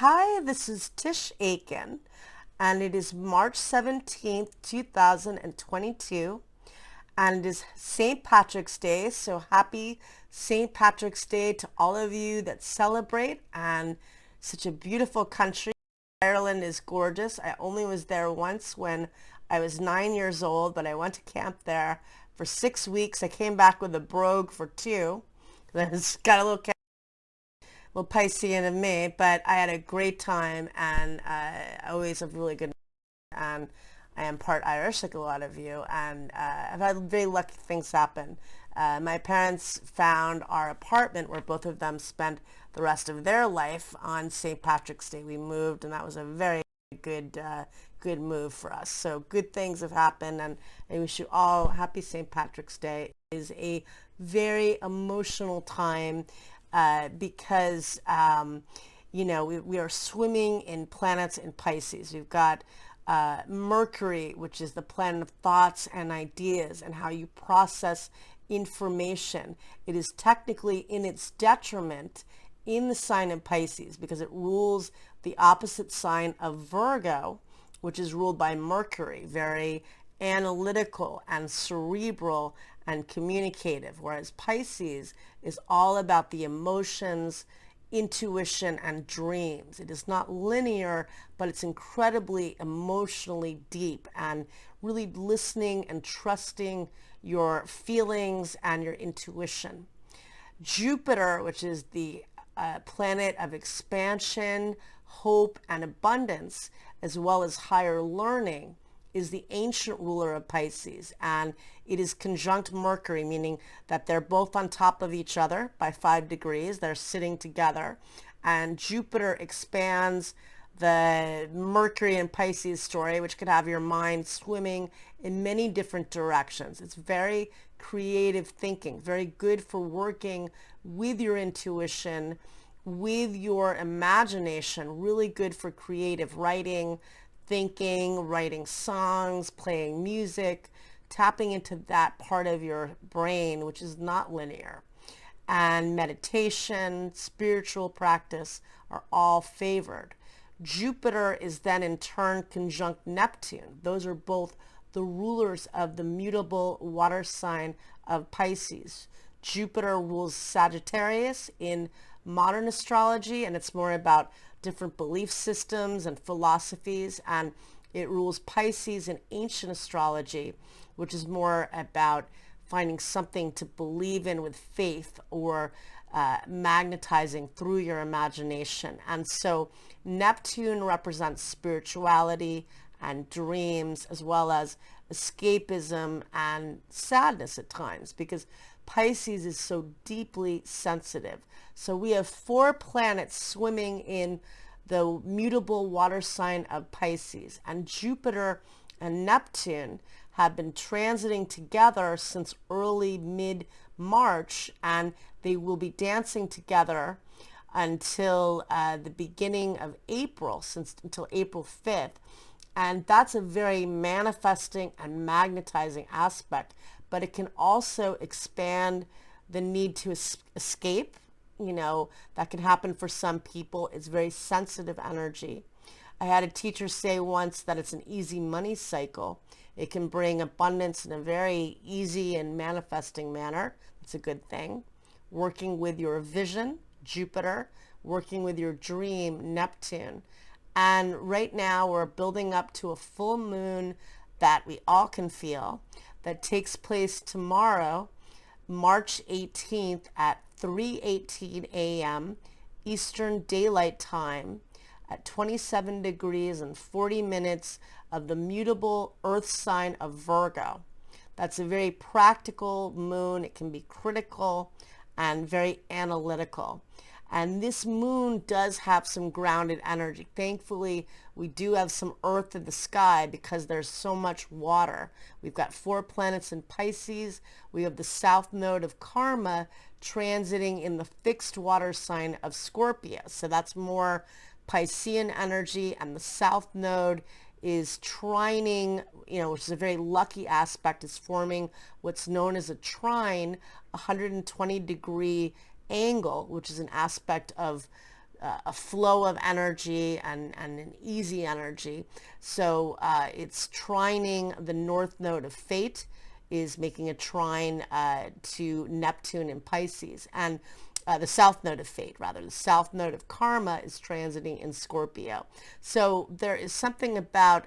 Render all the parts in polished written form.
Hi, this is Tisch Aitken, and it is March 17th, 2022, and it is St. Patrick's Day, so happy St. Patrick's Day to all of you that celebrate, and such a beautiful country. Ireland is gorgeous. I only was there once when I was 9 years old, but I went to camp there for 6 weeks. I came back with a brogue for two. I got a little Piscean of me, but I had a great time, and I always have really good, and I am part Irish like a lot of you, and I've had very lucky things happen. My parents found our apartment where both of them spent the rest of their life on St. Patrick's Day. We moved, and that was a very good move for us. So good things have happened, and I wish you all happy St. Patrick's Day. It is a very emotional time because we are swimming in planets in Pisces. We've got Mercury, which is the planet of thoughts and ideas and how you process information. It is technically in its detriment in the sign of Pisces because it rules the opposite sign of Virgo, which is ruled by Mercury, very analytical and cerebral and communicative, whereas Pisces is all about the emotions, intuition, and dreams. It is not linear, but it's incredibly emotionally deep and really listening and trusting your feelings and your intuition. Jupiter, which is the planet of expansion, hope, and abundance, as well as higher learning, is the ancient ruler of Pisces, and it is conjunct Mercury, meaning that they're both on top of each other by 5 degrees. They're sitting together, and Jupiter expands the Mercury and Pisces story, which could have your mind swimming in many different directions. It's very creative thinking, very good for working with your intuition, with your imagination, really good for creative writing, thinking, writing songs, playing music, tapping into that part of your brain which is not linear. And meditation, spiritual practice are all favored. Jupiter is then in turn conjunct Neptune. Those are both the rulers of the mutable water sign of Pisces. Jupiter rules Sagittarius in modern astrology, and it's more about different belief systems and philosophies, and it rules Pisces in ancient astrology, which is more about finding something to believe in with faith or magnetizing through your imagination. And so Neptune represents spirituality and dreams, as well as escapism and sadness at times, because Pisces is so deeply sensitive. So we have 4 planets swimming in the mutable water sign of Pisces, and Jupiter and Neptune have been transiting together since early mid-March, and they will be dancing together until the beginning of April, until April 5th. And that's a very manifesting and magnetizing aspect, but it can also expand the need to escape. That can happen for some people. It's very sensitive energy. I had a teacher say once that it's an easy money cycle. It can bring abundance in a very easy and manifesting manner. It's a good thing. Working with your vision, Jupiter, working with your dream, Neptune. And right now we're building up to a full moon that we all can feel, that takes place tomorrow, March 18th at 3:18 a.m. Eastern Daylight Time at 27 degrees and 40 minutes of the mutable earth sign of Virgo. That's a very practical moon. It can be critical and very analytical. And this moon does have some grounded energy. Thankfully, we do have some earth in the sky because there's so much water. We've got 4 planets in Pisces. We have the south node of Karma transiting in the fixed water sign of Scorpio. So that's more Piscean energy, and the south node is trining, which is a very lucky aspect. It's forming what's known as a trine, 120 degree angle, which is an aspect of a flow of energy and an easy energy. So it's trining the north node of fate, is making a trine to Neptune in Pisces, and the south node of fate, rather, the south node of karma is transiting in Scorpio. So there is something about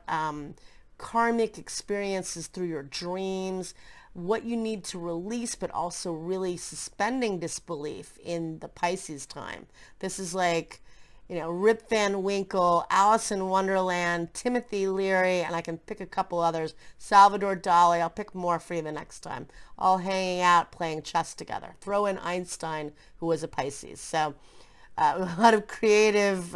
karmic experiences through your dreams, what you need to release, but also really suspending disbelief in the Pisces time. This is like, you know, Rip Van Winkle, Alice in Wonderland, Timothy Leary, and I can pick a couple others, Salvador Dali. I'll pick more for you the next time, all hanging out playing chess together. Throw in Einstein, who was a Pisces. So a lot of creative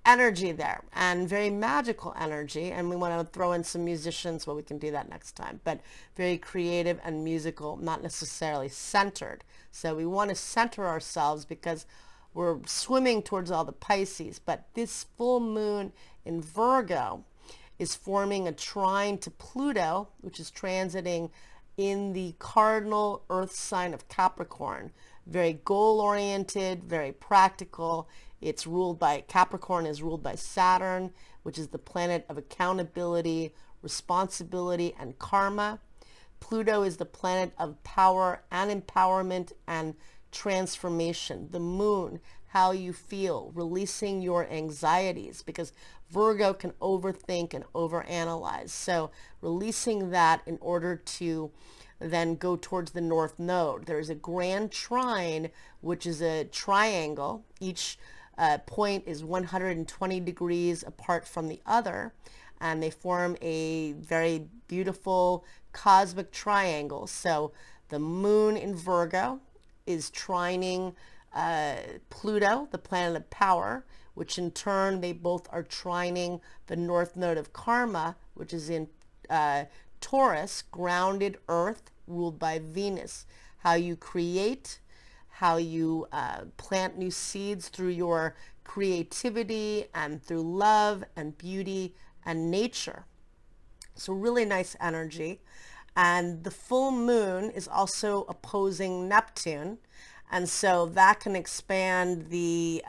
energy there, and very magical energy, and we want to throw in some musicians. Well, we can do that next time, but very creative and musical, not necessarily centered. So we want to center ourselves because we're swimming towards all the Pisces, but this full moon in Virgo is forming a trine to Pluto, which is transiting in the cardinal earth sign of Capricorn. Very goal-oriented, very practical. It's ruled by, Capricorn is ruled by Saturn, which is the planet of accountability, responsibility, and karma. Pluto is the planet of power and empowerment and transformation. The moon, how you feel, releasing your anxieties, because Virgo can overthink and overanalyze. So releasing that in order to then go towards the north node. There's a grand trine, which is a triangle. Each point is 120 degrees apart from the other, and they form a very beautiful cosmic triangle. So the moon in Virgo is trining Pluto, the planet of power, which in turn they both are trining the north node of karma, which is in Taurus, grounded earth ruled by Venus. How you create, how you plant new seeds through your creativity and through love and beauty and nature. So really nice energy. And the full moon is also opposing Neptune, and so that can expand the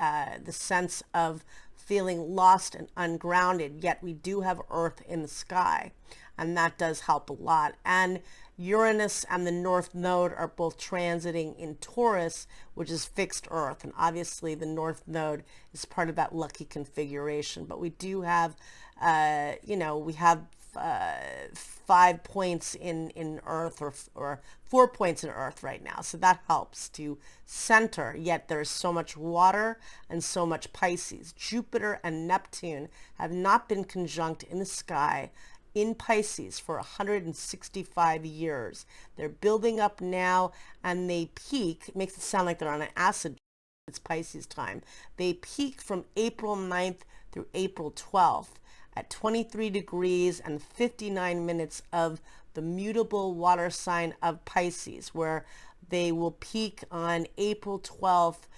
sense of feeling lost and ungrounded. Yet we do have Earth in the sky, and that does help a lot. And Uranus and the North Node are both transiting in Taurus, which is fixed Earth, and obviously the North Node is part of that lucky configuration. But we do have, we have 5 points in Earth, or 4 points in Earth right now, so that helps to center. Yet there is so much water and so much Pisces. Jupiter and Neptune have not been conjunct in the sky in Pisces for 165 years. They're building up now, and they peak. It makes it sound like they're on an acid. It's Pisces time. They peak from April 9th through April 12th at 23 degrees and 59 minutes of the mutable water sign of Pisces, where they will peak on April 12th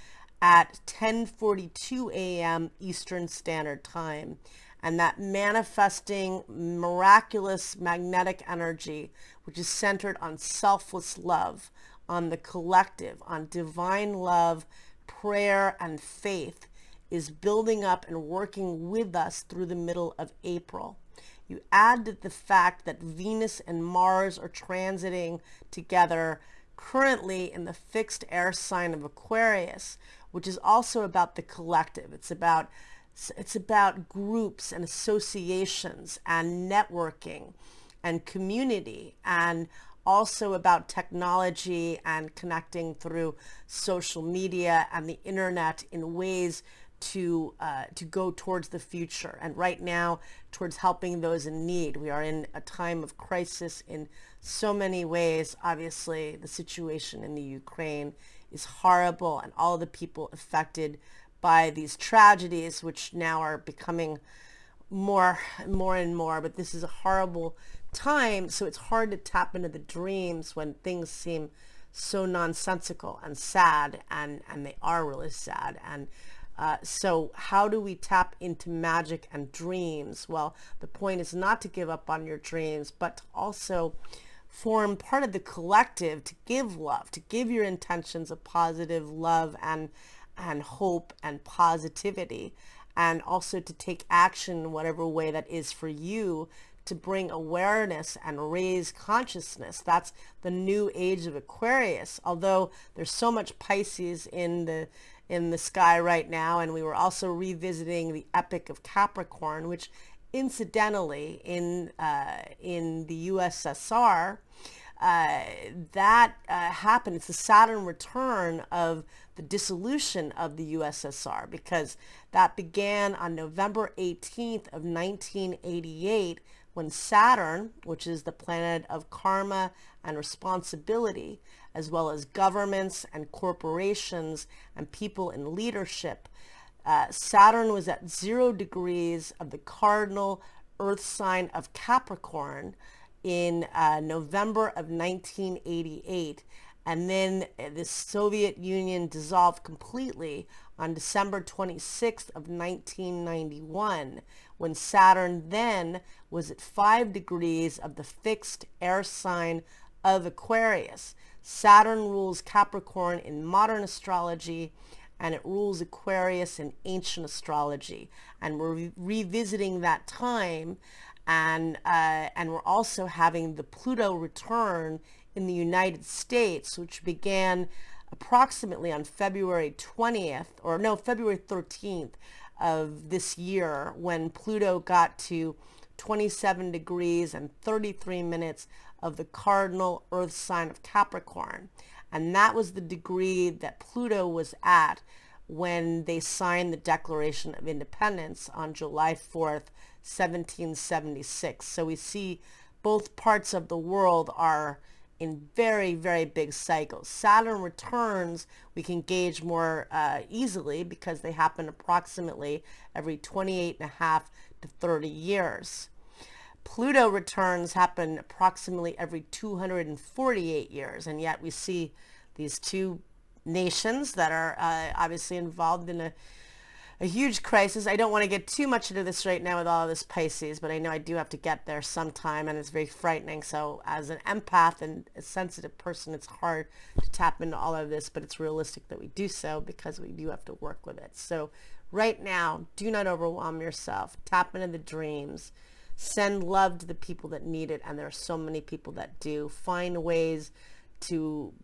at 10:42 a.m. Eastern Standard Time. And that manifesting miraculous magnetic energy, which is centered on selfless love, on the collective, on divine love, prayer, and faith, is building up and working with us through the middle of April. You add to the fact that Venus and Mars are transiting together currently in the fixed air sign of Aquarius, which is also about the collective. It's about groups and associations and networking and community, and also about technology and connecting through social media and the internet in ways to go towards the future, and right now towards helping those in need. We are in a time of crisis in so many ways. Obviously, the situation in the Ukraine is horrible, and all the people affected by these tragedies, which now are becoming more and more. But this is a horrible time, so it's hard to tap into the dreams when things seem so nonsensical and sad, and they are really sad. And so how do we tap into magic and dreams? Well, the point is not to give up on your dreams, but to also form part of the collective, to give love, to give your intentions of positive love and and hope and positivity, and also to take action in whatever way that is for you to bring awareness and raise consciousness. That's the new age of Aquarius. Although there's so much Pisces in the sky right now, and we were also revisiting the epic of Capricorn, which incidentally in the USSR, that happened. It's the Saturn return of the dissolution of the USSR, because that began on November 18th of 1988, when Saturn, which is the planet of karma and responsibility, as well as governments and corporations and people in leadership, Saturn was at 0 degrees of the cardinal earth sign of Capricorn in November of 1988. And then the Soviet Union dissolved completely on December 26th of 1991, when Saturn then was at 5 degrees of the fixed air sign of Aquarius. Saturn rules Capricorn in modern astrology, and it rules Aquarius in ancient astrology. And we're revisiting that time, and we're also having the Pluto return in the United States, which began approximately on February 13th of this year, when Pluto got to 27 degrees and 33 minutes of the cardinal earth sign of Capricorn. And that was the degree that Pluto was at when they signed the Declaration of Independence on July 4th, 1776. So we see both parts of the world are in very, very big cycles. Saturn returns we can gauge more easily, because they happen approximately every 28.5 to 30 years. Pluto returns happen approximately every 248 years, and yet we see these two nations that are obviously involved in a huge crisis. I don't want to get too much into this right now with all of this Pisces, but I know I do have to get there sometime, and it's very frightening. So as an empath and a sensitive person, it's hard to tap into all of this, but it's realistic that we do so, because we do have to work with it. So right now, do not overwhelm yourself. Tap into the dreams. Send love to the people that need it, and there are so many people that do. Find ways to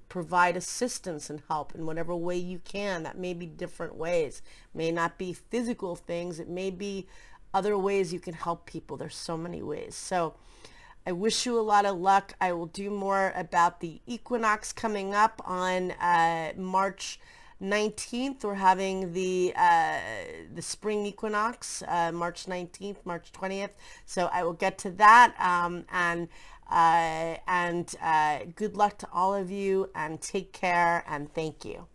provide assistance and help in whatever way you can. That may be different ways. It may not be physical things. It may be other ways you can help people. There's so many ways. So I wish you a lot of luck. I will do more about the equinox coming up on March 19th. We're having the spring equinox, March 19th, March 20th. So I will get to that, and good luck to all of you, and take care, and thank you.